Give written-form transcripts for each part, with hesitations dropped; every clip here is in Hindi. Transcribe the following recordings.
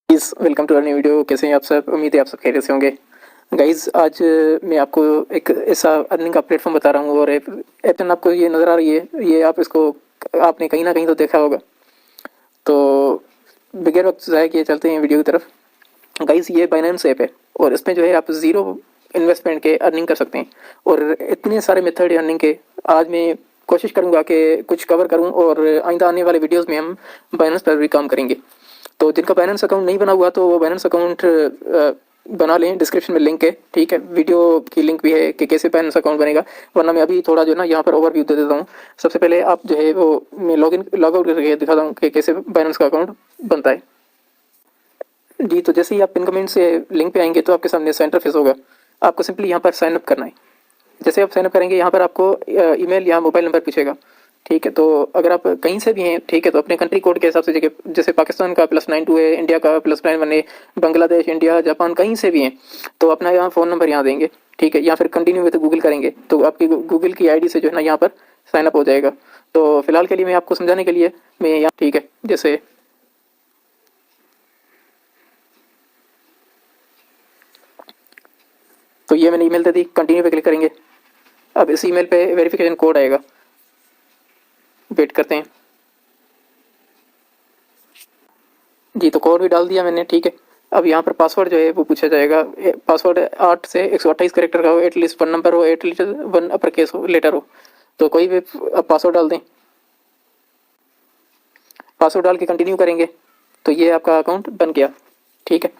Guys welcome to our new video. कैसे हैं आप सब? उम्मीद है आप सब खैरियत से होंगे। गाइस आज मैं आपको एक ऐसा अर्निंग का प्लेटफॉर्म बता रहा हूँ और ऐप आपको ये नज़र आ रही है, ये आप इसको आपने कहीं ना कहीं तो देखा होगा। तो बगैर वक्त ज़ाया किए चलते हैं वीडियो की तरफ। गाइस ये बाइनेंस ऐप है और इसमें जो है आप ज़ीरो इन्वेस्टमेंट के अर्निंग कर सकते हैं और इतने सारे मेथड है अर्निंग के। आज मैं कोशिश करूंगा कि कुछ कवर करूं और आइंदा आने वाले वीडियोस में हम बाइनेंस पर भी काम करेंगे। तो जिनका बाइनेंस अकाउंट नहीं बना हुआ तो वो बाइनेंस अकाउंट बना लें। डिस्क्रिप्शन में लिंक है, ठीक है। वीडियो की लिंक भी है कि कैसे बाइनेंस अकाउंट बनेगा, वरना मैं अभी थोड़ा जो है ना यहाँ पर ओवरव्यू दे देता हूँ। सबसे पहले आप जो है वो मैं लॉग आउट करके दिखाता हूँ कि कैसे बाइनेंस का अकाउंट बनता है। जी, तो जैसे ही आप पिन कमेंट से लिंक पे आएंगे तो आपके सामने सेंटर फेस होगा। आपको सिंपली यहाँ पर साइन अप करना है। जैसे आप साइन अप करेंगे यहाँ पर आपको ईमेल या मोबाइल नंबर पूछेगा, ठीक है। तो अगर आप कहीं से भी हैं, ठीक है, तो अपने कंट्री कोड के हिसाब से जैसे पाकिस्तान का +92 है, इंडिया का +91 है, बांग्लादेश, इंडिया, जापान, कहीं से भी हैं तो अपना यहाँ फ़ोन नंबर यहाँ देंगे, ठीक है। या फिर कंटिन्यू में तो गूगल करेंगे तो आपकी गूगल की आईडी से जो है ना यहाँ पर साइन अप हो जाएगा। तो फिलहाल के लिए मैं आपको समझाने के लिए मैं यहाँ, ठीक है, जैसे तो ये मैंने ईमेल दे दी, कंटिन्यू पे क्लिक करेंगे। अब इस ईमेल पे वेरिफिकेशन कोड आएगा, वेट करते हैं। जी, तो कोड भी डाल दिया मैंने, ठीक है। अब यहाँ पर पासवर्ड जो है वो पूछा जाएगा। पासवर्ड 8 से 128 कैरेक्टर का हो, एटलीस्ट 1 नंबर हो, एटलीस्ट 1 अपर केस हो, लेटर हो। तो कोई भी पासवर्ड डाल दें। पासवर्ड डाल के कंटिन्यू करेंगे तो ये आपका अकाउंट बन गया, ठीक है।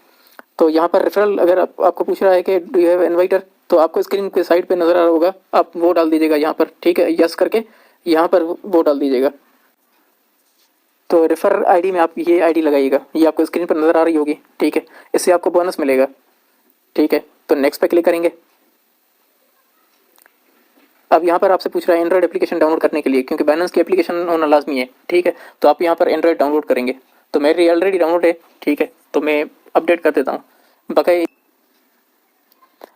तो यहाँ पर रेफरल अगर आपको पूछ रहा है कि डू यू हैव इनवाइटर, तो आपको स्क्रीन के साइड पे नजर आ रहा होगा, आप वो डाल दीजिएगा यहाँ पर, ठीक है। यस करके यहाँ पर वो डाल दीजिएगा। तो रेफर आईडी में आप ये आईडी लगाइएगा, ये आपको स्क्रीन पर नजर आ रही होगी, ठीक है। इससे आपको बोनस मिलेगा, ठीक है। तो नेक्स्ट पे क्लिक करेंगे। अब यहाँ पर आपसे पूछ रहा है एंड्रॉइड एप्लीकेशन डाउनलोड करने के लिए, क्योंकि बाइनेंस की एप्लीकेशन होना लाजमी है, ठीक है। तो आप यहाँ पर एंड्रॉइड डाउनलोड करेंगे। तो मेरी ऑलरेडी डाउनलोड है, ठीक है, तो मैं अपडेट कर देता हूँ बकाया।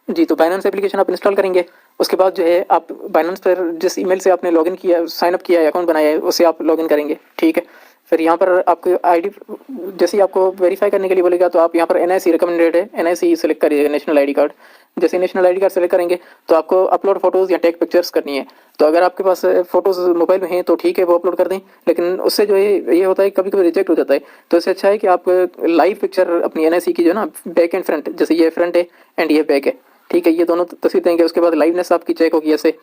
जी, तो बाइनेंस एप्लीकेशन आप इंस्टॉल करेंगे। उसके बाद जो है आप बाइनेंस पर जिस ईमेल से आपने लॉगिन किया, साइन अप किया है, अकाउंट बनाया है, उसे आप लॉगिन करेंगे, ठीक है। फिर यहाँ पर आपको आईडी जैसे ही आपको वेरीफाई करने के लिए बोलेगा तो आप यहाँ पर एनआईसी रिकमेंडेड है, एनआईसी सेलेक्ट करिएगा, नेशनल आईडी कार्ड। जैसे नेशनल आईडी कार्ड सेलेक्ट करेंगे तो आपको अपलोड फोटोज़ या टेक पिक्चर्स करनी है। तो अगर आपके पास फोटोज़ मोबाइल में हैं तो ठीक है, वो अपलोड कर दें, लेकिन उससे जो है ये होता है कभी कभी रिजेक्ट हो जाता है। तो इससे अच्छा है कि आप लाइव पिक्चर अपनी एनआईसी की जो है ना, बैक एंड फ्रंट, जैसे ये फ्रंट है एंड ये बैक है, ठीक है, ये दोनों तस्वीर देंगे। उसके बाद लाइवनेस आपकी चेक होगी ऐसे।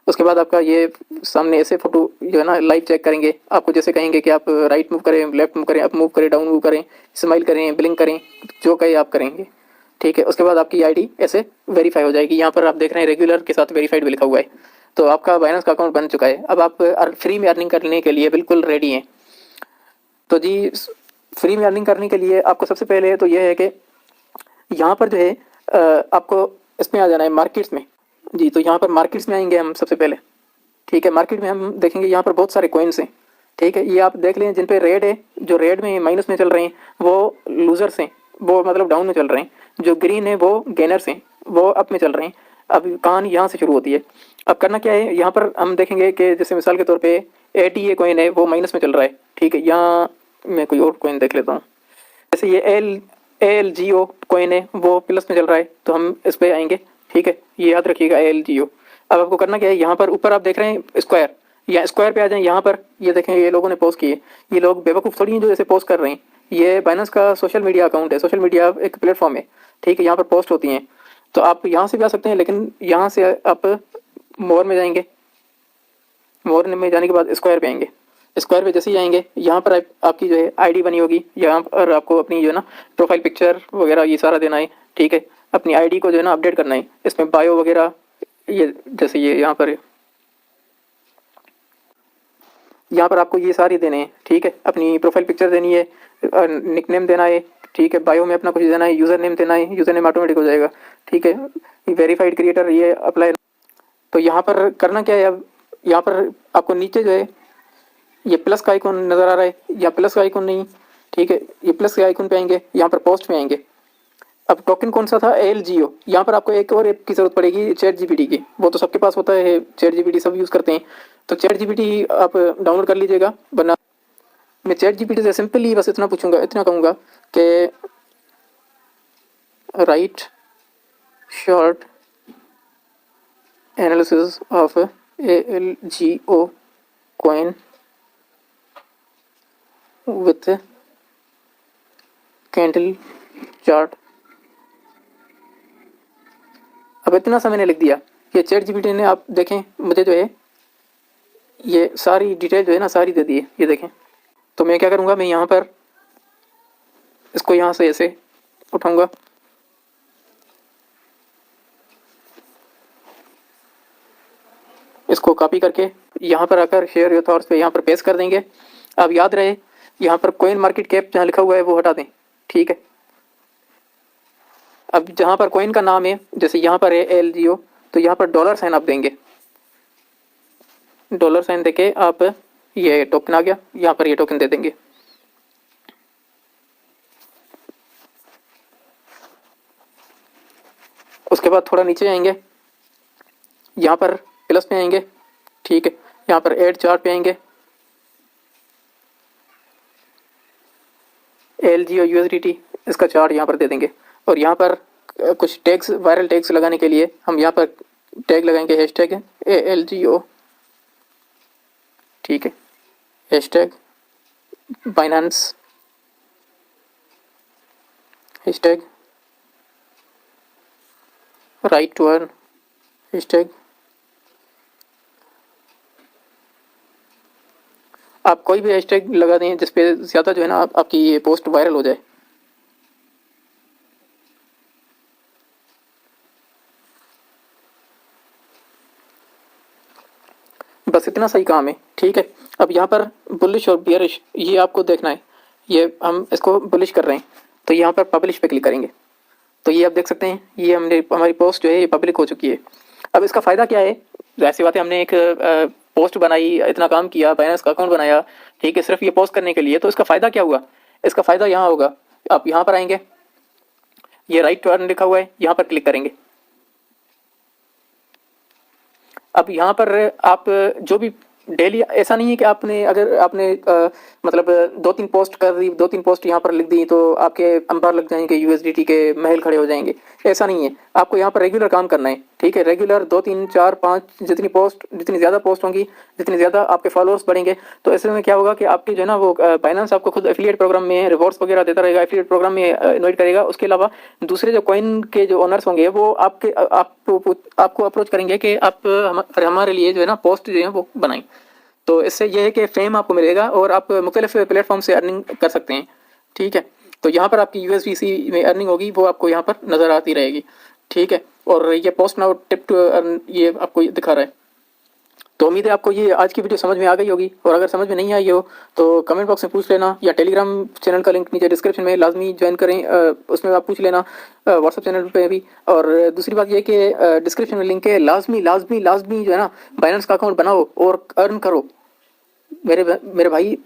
उसके बाद आपका ये सामने ऐसे फोटो जो है ना लाइव चेक करेंगे। आपको जैसे कहेंगे कि आप राइट मूव करें, लेफ्ट मूव करें, अप मूव करें, डाउन मूव करें, स्माइल करें, ब्लिंक करें, जो कहे आप करेंगे, ठीक है। उसके बाद आपकी आईडी ऐसे वेरीफाई हो जाएगी। यहाँ पर आप देख रहे हैं रेगुलर के साथ वेरीफाइड भी लिखा हुआ है। तो आपका बाइनेंस का अकाउंट बन चुका है। अब आप फ्री में अर्निंग करने के लिए बिल्कुल रेडी हैं। तो जी, फ्री में अर्निंग करने के लिए आपको सबसे पहले तो यह है कि यहाँ पर जो है आपको इसमें आ जाना है मार्केट्स में। जी, तो यहाँ पर मार्केट्स में आएंगे हम सबसे पहले, ठीक है। मार्केट में हम देखेंगे यहाँ पर बहुत सारे कॉइन्स हैं, ठीक है। ये आप देख लें, जिन पे रेड है, जो रेड में माइनस में चल रहे हैं वो लूजर्स हैं, वो मतलब डाउन में चल रहे हैं। जो ग्रीन है वो गेनर्स हैं, वो अप में चल रहे हैं। अब कहानी यहाँ से शुरू होती है। अब करना क्या है, यहाँ पर हम देखेंगे कि जैसे मिसाल के तौर पे ATA कॉइन है, वो माइनस में चल रहा है, ठीक है। यहाँ मैं कोई और कॉइन देख लेता हूँ। जैसे ये ALGO कॉइन है, वो प्लस में चल रहा है, तो हम इस पर आएंगे, ठीक है। ये याद रखिएगा ALGO। अब आपको करना क्या है, यहाँ पर ऊपर आप देख रहे हैं स्क्वायर, या स्क्वायर पे आ जाएं। यहाँ पर ये देखें, ये लोगों ने पोस्ट किए। ये लोग बेवकूफ़ थोड़ी हैं जो ऐसे पोस्ट कर रहे हैं। ये बाइनेंस का सोशल मीडिया अकाउंट है, सोशल मीडिया एक प्लेटफॉर्म है, ठीक है। यहाँ पर पोस्ट होती हैं, तो आप यहाँ से भी आ सकते हैं, लेकिन यहाँ से आप मोर में जाएंगे। मोर में जाने के बाद स्क्वायर पे आएंगे। स्क्वायर पे जैसे ही आएंगे, यहाँ पर आपकी जो है आईडी बनी होगी। यहाँ पर आपको अपनी जो है ना प्रोफाइल पिक्चर वगैरह ये सारा देना है, ठीक है। अपनी आईडी को जो है ना अपडेट करना है। इसमें बायो वगैरह, ये जैसे ये यहाँ पर आपको ये सारी देने हैं, ठीक है। अपनी प्रोफाइल पिक्चर देनी है, निकनेम देना है, ठीक है। बायो में अपना कुछ देना है, यूज़र नेम देना है, यूज़र नेम ऑटोमेटिक हो जाएगा, ठीक है। वेरीफाइड क्रिएटर ये अप्लाई। तो यहाँ पर करना क्या है, अब यहाँ पर आपको नीचे जो है ये प्लस का आइकॉन नज़र आ रहा है, या प्लस का आइकॉन नहीं, ठीक है। ये प्लस के आइकॉन पे आएंगे, यहाँ पर पोस्ट में आएंगे। अब टोकन कौन सा था, ALGO। यहाँ पर आपको एक और ऐप की ज़रूरत पड़ेगी, ChatGPT की। वो तो सबके पास होता है, ChatGPT सब यूज़ करते हैं। तो ChatGPT आप डाउनलोड कर लीजिएगा। वरना मैं ChatGPT से सिंपली बस इतना पूछूंगा, इतना कहूँगा कि right short analysis of ALGO coin with candle chart. अब इतना सा मैंने लिख दिया। ये चैट जीपीटी ने, आप देखें, मुझे जो है ये सारी डिटेल जो है ना सारी दे दी है, ये देखें। तो मैं क्या करूँगा, मैं यहाँ पर इसको यहाँ से ऐसे उठाऊँगा, इसको कॉपी करके यहाँ पर आकर शेयर योर थॉट्स पे यहाँ पर पेस्ट कर देंगे। अब याद रहे यहाँ पर कॉइन मार्केट कैप जहाँ लिखा हुआ है वो हटा दें, ठीक है। अब जहाँ पर कॉइन का नाम है, जैसे यहाँ पर है ALGO, तो यहाँ पर डॉलर साइन आप देंगे, डॉलर साइन देके आप, ये टोकन आ गया, यहाँ पर ये टोकन दे देंगे। उसके बाद थोड़ा नीचे आएंगे, यहाँ पर प्लस पे आएंगे, ठीक है। यहाँ पर ऐड चार्ट पे आएंगे, ALGO USDT इसका चार्ट यहाँ पर दे देंगे। और यहाँ पर कुछ टैग्स, वायरल टैग्स लगाने के लिए हम यहाँ पर टैग लगाएंगे, हैशटैग ALGO, ठीक है, hashtag Binance, hashtag write to earn, hashtag. आप कोई भी हैशटैग लगा दें जिसपे ज़्यादा जो है ना आपकी ये पोस्ट वायरल हो जाए। बस इतना सही काम है, ठीक है। अब यहाँ पर बुलिश और बियरिश ये आपको देखना है। ये हम इसको बुलिश कर रहे हैं, तो यहाँ पर पब्लिश पे क्लिक करेंगे, तो ये आप देख सकते हैं, ये हमारी पोस्ट जो है ये पब्लिक हो चुकी है। अब इसका फ़ायदा क्या है? ऐसी बात है, हमने एक पोस्ट बनाई, इतना काम किया, बाइनेंस का अकाउंट बनाया, ठीक है, सिर्फ ये पोस्ट करने के लिए। तो इसका फ़ायदा क्या हुआ? इसका फ़ायदा यहाँ होगा, आप यहाँ पर आएंगे, ये राइट टू अर्न लिखा हुआ है, यहाँ पर क्लिक करेंगे। अब यहाँ पर आप जो भी डेली, ऐसा नहीं है कि आपने, अगर आपने मतलब 2-3 पोस्ट कर दी, 2-3 पोस्ट यहाँ पर लिख दी तो आपके अंबार लग जाएंगे, USDT के महल खड़े हो जाएंगे, ऐसा नहीं है। आपको यहाँ पर रेगुलर काम करना है, ठीक है। रेगुलर 2-3 4 5 जितनी ज़्यादा पोस्ट होंगी, जितनी ज़्यादा आपके फॉलोअर्स बढ़ेंगे, तो ऐसे में क्या होगा कि आपकी जो है ना वो बाइनेंस आपको खुद एफिलिएट प्रोग्राम में रिवॉर्ड्स वगैरह देता रहेगा, एफिलिएट प्रोग्राम में इन्वाइट करेगा। उसके अलावा दूसरे जो कॉइन के जो ओनर्स होंगे वो आपको अप्रोच करेंगे कि आप हमारे लिए जो है ना पोस्ट जो है वो बनाएं। तो इससे यह है कि फेम आपको मिलेगा और आप मुख्तलिफ प्लेटफॉर्म से अर्निंग कर सकते हैं, ठीक है। तो यहाँ पर आपकी USDC में अर्निंग होगी, वो आपको यहाँ पर नज़र आती रहेगी, ठीक है। और ये post now tip to earn ये आपको दिखा रहा है। तो उम्मीद है आपको ये आज की वीडियो समझ में आ गई होगी, और अगर समझ में नहीं आई हो तो कमेंट बॉक्स में पूछ लेना, या टेलीग्राम चैनल का लिंक नीचे डिस्क्रिप्शन में लाजमी ज्वाइन करें, उसमें आप पूछ लेना, व्हाट्सअप चैनल पे भी। और दूसरी बात यह कि डिस्क्रिप्शन में लिंक है, लाजमी जो है ना बाइनेंस का अकाउंट बनाओ और अर्न करो। मेरे भाई